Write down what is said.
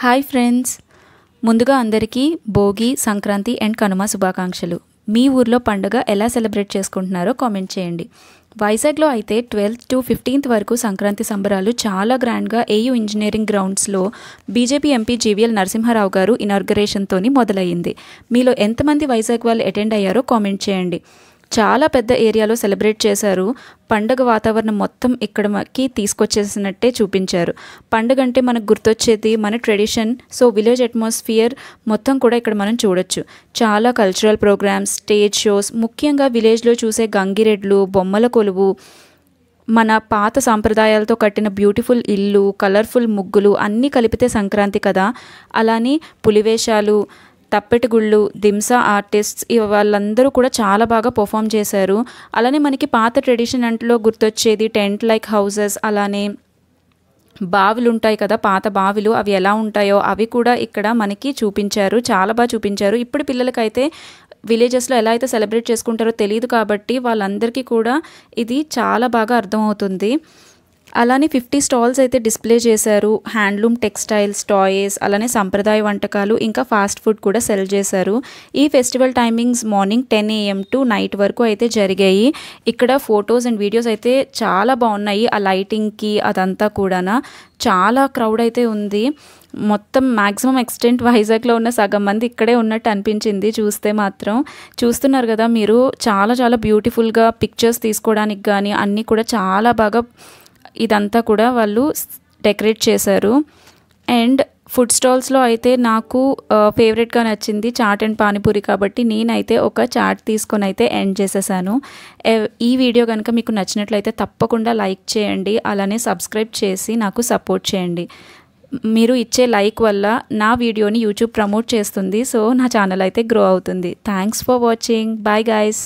Hi friends, ముందుగా అందరికీ Bhogi, Sankranti and Kanuma శుభాకాంక్షలు. మీ ఊర్లో పండుగ ఎలా సెలబ్రేట్ చేసుకుంటున్నారో కామెంట్ చేయండి. వైజాగ్లో అయితే 12th to 15th వరకు సంక్రాంతి సంబరాలు చాలా గ్రాండ్గా ఏయూ ఇంజనీరింగ్ గ్రౌండ్స్లో బీజేపీ ఎంపీ జీవీఎల్ నరసింహారావు గారు ఇనార్గరేషన్తోని మొదలయ్యింది. మీలో ఎంతమంది వైజాగ్ వాళ్ళు అటెండ్ అయ్యారో కామెంట్ చేయండి. చాలా పెద్ద ఏరియాలో సెలబ్రేట్ చేశారు. పండగ వాతావరణం మొత్తం ఇక్కడికి తీసుకొచ్చేసినట్టే చూపించారు. పండుగ అంటే మనకు గుర్తొచ్చేది మన ట్రెడిషన్. సో విలేజ్ అట్మాస్ఫియర్ మొత్తం కూడా ఇక్కడ మనం చూడొచ్చు. చాలా కల్చరల్ ప్రోగ్రామ్స్, స్టేజ్ షోస్, ముఖ్యంగా విలేజ్లో చూసే గంగిరెడ్లు, బొమ్మల కొలువు, మన పాత సాంప్రదాయాలతో కట్టిన బ్యూటిఫుల్ ఇల్లు, కలర్ఫుల్ ముగ్గులు అన్నీ కలిపితే సంక్రాంతి కదా. అలానే పులివేషాలు, తప్పెటగుళ్ళు, దింసా ఆర్టిస్ట్స్ వాళ్ళందరూ కూడా చాలా బాగా పర్ఫామ్ చేశారు. అలానే మనకి పాత ట్రెడిషన్ అంట్లో గుర్తొచ్చేది టెంట్ లైక్ హౌసెస్, అలానే బావులు ఉంటాయి కదా, పాత బావులు, అవి ఎలా ఉంటాయో అవి కూడా ఇక్కడ మనకి చూపించారు. చాలా బాగా చూపించారు. ఇప్పుడు పిల్లలకైతే విలేజెస్లో ఎలా అయితే సెలబ్రేట్ చేసుకుంటారో తెలియదు కాబట్టి వాళ్ళందరికీ కూడా ఇది చాలా బాగా అర్థమవుతుంది. అలానే 50 స్టాల్స్ అయితే డిస్ప్లే చేశారు. హ్యాండ్లూమ్, టెక్స్టైల్స్, టాయ్స్, అలానే సంప్రదాయ వంటకాలు, ఇంకా ఫాస్ట్ ఫుడ్ కూడా సెల్ చేశారు. ఈ festival timings morning 10 AM to night వరకు అయితే జరిగాయి. ఇక్కడ ఫొటోస్ అండ్ వీడియోస్ అయితే చాలా బాగున్నాయి. ఆ లైటింగ్కి అదంతా కూడా చాలా క్రౌడ్ అయితే ఉంది. మొత్తం మ్యాక్సిమం ఎక్స్టెంట్ వైజాగ్లో ఉన్న సగం మంది ఇక్కడే ఉన్నట్టు అనిపించింది చూస్తే మాత్రం. చూస్తున్నారు కదా మీరు, చాలా చాలా బ్యూటిఫుల్గా పిక్చర్స్ తీసుకోవడానికి కానీ అన్నీ కూడా చాలా బాగా ఇదంతా కూడా వాళ్ళు డెకరేట్ చేశారు. అండ్ ఫుడ్ స్టాల్స్లో అయితే నాకు ఫేవరెట్గా నచ్చింది చాట్ అండ్ పానీపూరి కాబట్టి నేనైతే ఒక చాట్ తీసుకొని అయితే ఎండ్ చేసేసాను. ఈ వీడియో కనుక మీకు నచ్చినట్లయితే తప్పకుండా లైక్ చేయండి, అలానే సబ్స్క్రైబ్ చేసి నాకు సపోర్ట్ చేయండి. మీరు ఇచ్చే లైక్ వల్ల నా వీడియోని యూట్యూబ్ ప్రమోట్ చేస్తుంది. సో నా ఛానల్ అయితే గ్రో అవుతుంది. Thanks for watching. Bye guys.